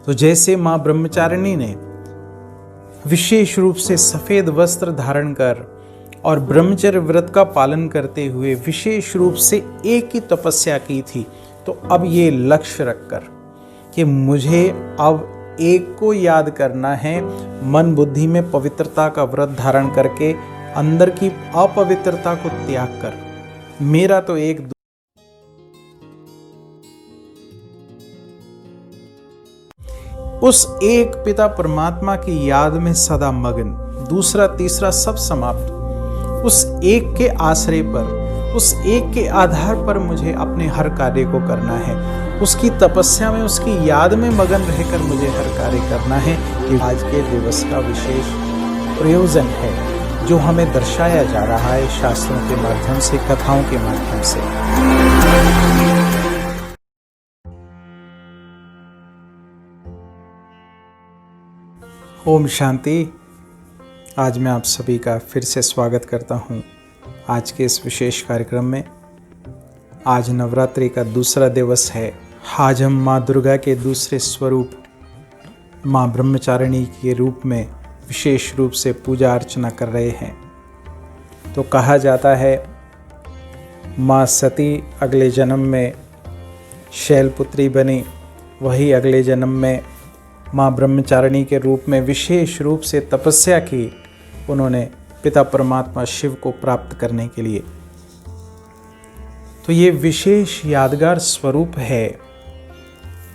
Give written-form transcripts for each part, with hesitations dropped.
तो जैसे माँ ब्रह्मचारिणी ने विशेष रूप से सफेद वस्त्र धारण कर और ब्रह्मचर्य व्रत का पालन करते हुए विशेष रूप से एक ही तपस्या की थी, तो अब ये लक्ष्य रखकर कि मुझे अब एक को याद करना है, मन बुद्धि में पवित्रता का व्रत धारण करके अंदर की अपवित्रता को त्याग कर मेरा तो एक उस एक पिता परमात्मा की याद में सदा मगन, दूसरा तीसरा सब समाप्त, उस एक के आश्रय पर, उस एक के आधार पर मुझे अपने हर कार्य को करना है। उसकी तपस्या में, उसकी याद में मगन रहकर मुझे हर कार्य करना है। ये आज के दिवस का विशेष प्रयोजन है जो हमें दर्शाया जा रहा है शास्त्रों के माध्यम से, कथाओं के माध्यम से। ओम शांति। आज मैं आप सभी का फिर से स्वागत करता हूं आज के इस विशेष कार्यक्रम में। आज नवरात्रि का दूसरा दिवस है। आज हम माँ दुर्गा के दूसरे स्वरूप माँ ब्रह्मचारिणी के रूप में विशेष रूप से पूजा अर्चना कर रहे हैं। तो कहा जाता है माँ सती अगले जन्म में शैलपुत्री बनी, वही अगले जन्म में माँ ब्रह्मचारिणी के रूप में विशेष रूप से तपस्या की उन्होंने पिता परमात्मा शिव को प्राप्त करने के लिए। तो ये विशेष यादगार स्वरूप है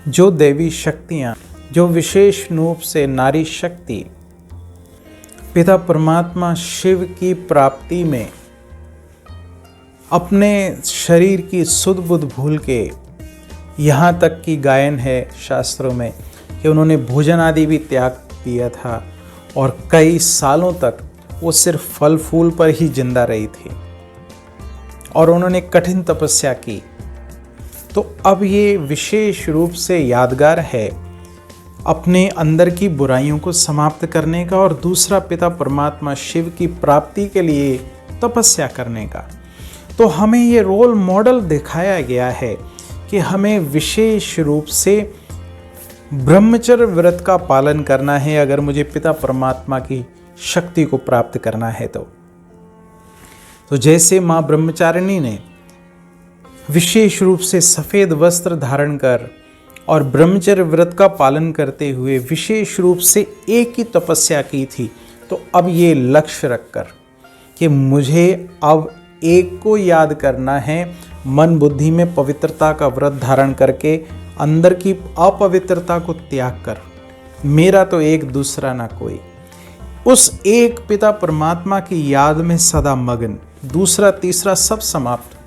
जो देवी शक्तियाँ, जो विशेष रूप से नारी शक्ति पिता परमात्मा शिव की प्राप्ति में अपने शरीर की सुध बुध भूल के, यहाँ तक की गायन है शास्त्रों में कि उन्होंने भोजन आदि भी त्याग दिया था और कई सालों तक वो सिर्फ फल फूल पर ही जिंदा रही थी और उन्होंने कठिन तपस्या की। तो अब ये विशेष रूप से यादगार है अपने अंदर की बुराइयों को समाप्त करने का और दूसरा पिता परमात्मा शिव की प्राप्ति के लिए तपस्या करने का। तो हमें ये रोल मॉडल दिखाया गया है कि हमें विशेष रूप से ब्रह्मचर्य व्रत का पालन करना है अगर मुझे पिता परमात्मा की शक्ति को प्राप्त करना है। तो जैसे माँ ब्रह्मचारिणी ने विशेष रूप से सफेद वस्त्र धारण कर और ब्रह्मचर्य व्रत का पालन करते हुए विशेष रूप से एक ही तपस्या की थी, तो अब ये लक्ष्य रखकर कि मुझे अब एक को याद करना है, मन बुद्धि में पवित्रता का व्रत धारण करके अंदर की अपवित्रता को त्याग कर मेरा तो एक दूसरा ना कोई, उस एक पिता परमात्मा की याद में सदा मगन, दूसरा तीसरा सब समाप्त,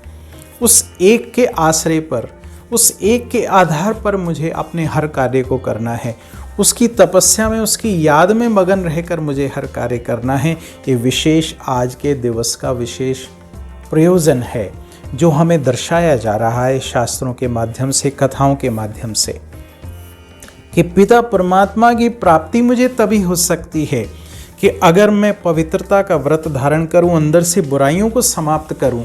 उस एक के आश्रय पर, उस एक के आधार पर मुझे अपने हर कार्य को करना है। उसकी तपस्या में, उसकी याद में मगन रहकर मुझे हर कार्य करना है। ये विशेष आज के दिवस का विशेष प्रयोजन है जो हमें दर्शाया जा रहा है शास्त्रों के माध्यम से, कथाओं के माध्यम से, कि पिता परमात्मा की प्राप्ति मुझे तभी हो सकती है कि अगर मैं पवित्रता का व्रत धारण करूं, अंदर से बुराइयों को समाप्त करूं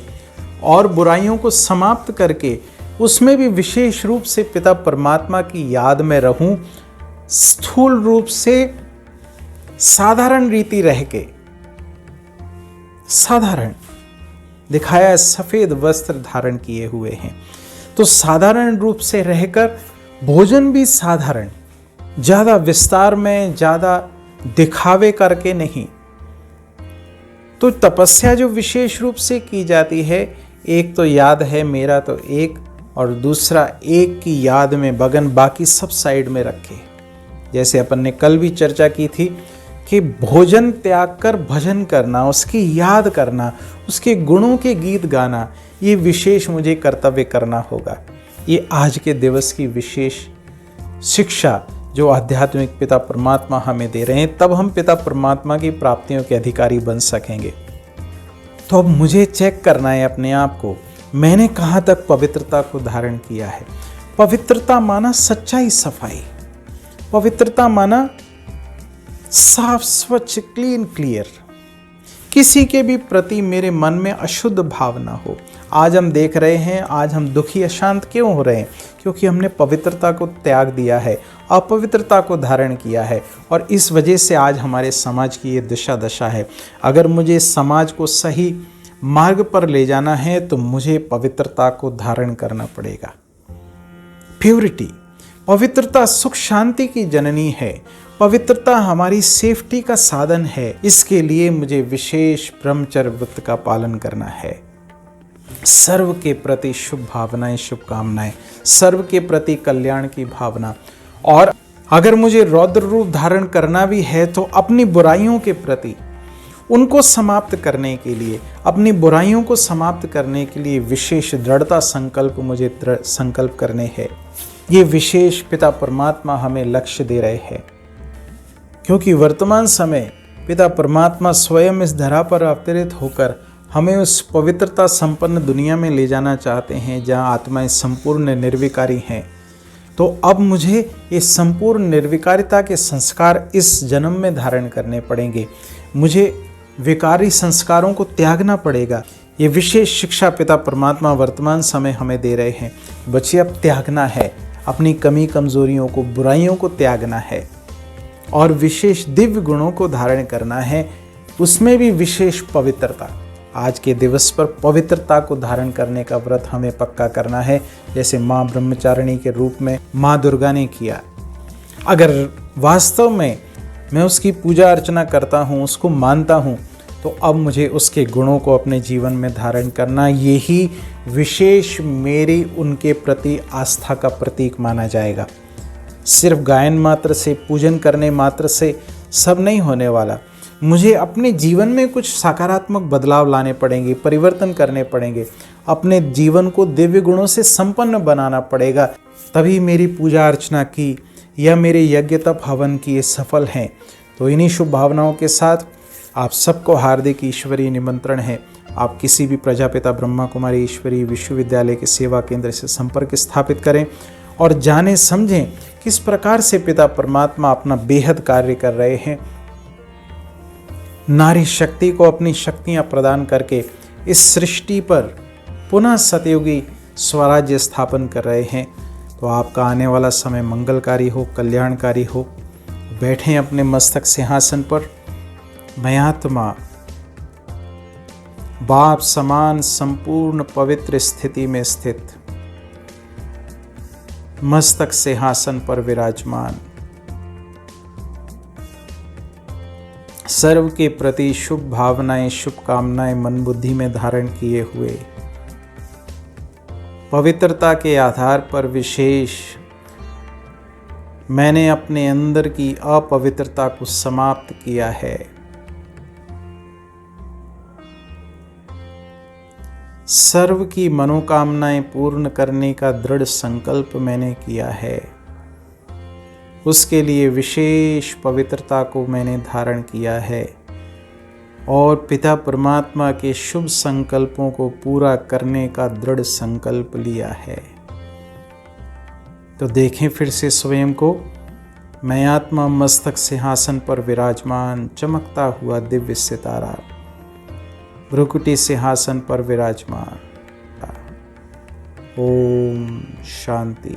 और बुराइयों को समाप्त करके उसमें भी विशेष रूप से पिता परमात्मा की याद में रहूं, स्थूल रूप से साधारण रीति रह के, साधारण दिखाया सफेद वस्त्र धारण किए हुए हैं, तो साधारण रूप से रहकर भोजन भी साधारण, ज्यादा विस्तार में, ज्यादा दिखावे करके नहीं। तो तपस्या जो विशेष रूप से की जाती है, एक तो याद है मेरा तो एक, और दूसरा एक की याद में बगन, बाकी सब साइड में रखे। जैसे अपन ने कल भी चर्चा की थी कि भोजन त्याग कर भजन करना, उसकी याद करना, उसके गुणों के गीत गाना, ये विशेष मुझे कर्तव्य करना होगा। ये आज के दिवस की विशेष शिक्षा जो आध्यात्मिक पिता परमात्मा हमें दे रहे हैं, तब हम पिता परमात्मा की प्राप्तियों के अधिकारी बन सकेंगे। तो अब मुझे चेक करना है अपने आप को, मैंने कहाँ तक पवित्रता को धारण किया है। पवित्रता माना सच्चाई, सफाई, पवित्रता माना साफ स्वच्छ, क्लीन क्लियर, किसी के भी प्रति मेरे मन में अशुद्ध भाव ना हो। आज हम देख रहे हैं, आज हम दुखी अशांत क्यों हो रहे हैं? क्योंकि हमने पवित्रता को त्याग दिया है, अपवित्रता को धारण किया है, और इस वजह से आज हमारे समाज की ये दशा है। अगर मुझे समाज को सही मार्ग पर ले जाना है तो मुझे पवित्रता को धारण करना पड़ेगा। प्योरिटी, पवित्रता सुख शांति की जननी है। पवित्रता हमारी सेफ्टी का साधन है। इसके लिए मुझे विशेष ब्रह्मचर्य व्रत का पालन करना है। सर्व के प्रति शुभ भावनाएं, शुभकामनाएं, सर्व के प्रति कल्याण की भावना। और अगर मुझे रौद्र रूप धारण करना भी है तो अपनी बुराइयों के प्रति, उनको समाप्त करने के लिए, अपनी बुराइयों को समाप्त करने के लिए विशेष दृढ़ता संकल्प मुझे संकल्प करने हैं। ये विशेष पिता परमात्मा हमें लक्ष्य दे रहे हैं, क्योंकि वर्तमान समय पिता परमात्मा स्वयं इस धरा पर अवतरित होकर हमें उस पवित्रता संपन्न दुनिया में ले जाना चाहते हैं जहाँ आत्माएं संपूर्ण निर्विकारी हैं। तो अब मुझे ये संपूर्ण निर्विकारिता के संस्कार इस जन्म में धारण करने पड़ेंगे। मुझे विकारी संस्कारों को त्यागना पड़ेगा। ये विशेष शिक्षा पिता परमात्मा वर्तमान समय हमें दे रहे हैं। बच्चे, अब त्यागना है, अपनी कमी कमजोरियों को, बुराइयों को त्यागना है और विशेष दिव्य गुणों को धारण करना है, उसमें भी विशेष पवित्रता। आज के दिवस पर पवित्रता को धारण करने का व्रत हमें पक्का करना है, जैसे माँ ब्रह्मचारिणी के रूप में माँ दुर्गा ने किया। अगर वास्तव में मैं उसकी पूजा अर्चना करता हूँ, उसको मानता हूँ, तो अब मुझे उसके गुणों को अपने जीवन में धारण करना, यही विशेष मेरी उनके प्रति आस्था का प्रतीक माना जाएगा। सिर्फ गायन मात्र से, पूजन करने मात्र से सब नहीं होने वाला। मुझे अपने जीवन में कुछ सकारात्मक बदलाव लाने पड़ेंगे, परिवर्तन करने पड़ेंगे, अपने जीवन को दिव्य गुणों से संपन्न बनाना पड़ेगा, तभी मेरी पूजा अर्चना की या मेरे यज्ञ तप हवन की ये सफल हैं। तो इन्हीं शुभ भावनाओं के साथ आप सबको हार्दिक ईश्वरीय निमंत्रण है। आप किसी भी प्रजापिता ब्रह्मा कुमारी ईश्वरीय विश्वविद्यालय के सेवा केंद्र से संपर्क स्थापित करें और जानें समझें किस प्रकार से पिता परमात्मा अपना बेहद कार्य कर रहे हैं। नारी शक्ति को अपनी शक्तियां प्रदान करके इस सृष्टि पर पुनः सतयुगी स्वराज्य स्थापन कर रहे हैं। तो आपका आने वाला समय मंगलकारी हो, कल्याणकारी हो। बैठें अपने मस्तक सिंहासन पर। मैं आत्मा बाप समान संपूर्ण पवित्र स्थिति में स्थित, मस्तक सिंहासन पर विराजमान, सर्व के प्रति शुभ भावनाएं, शुभकामनाएं मन बुद्धि में धारण किए हुए, पवित्रता के आधार पर विशेष मैंने अपने अंदर की अपवित्रता को समाप्त किया है। सर्व की मनोकामनाएं पूर्ण करने का दृढ़ संकल्प मैंने किया है। उसके लिए विशेष पवित्रता को मैंने धारण किया है और पिता परमात्मा के शुभ संकल्पों को पूरा करने का दृढ़ संकल्प लिया है। तो देखें फिर से स्वयं को। मैं आत्मा मस्तक सिंहासन पर विराजमान, चमकता हुआ दिव्य सितारा, भ्रुकुटी सिंहासन पर विराजमान। ओम शांति।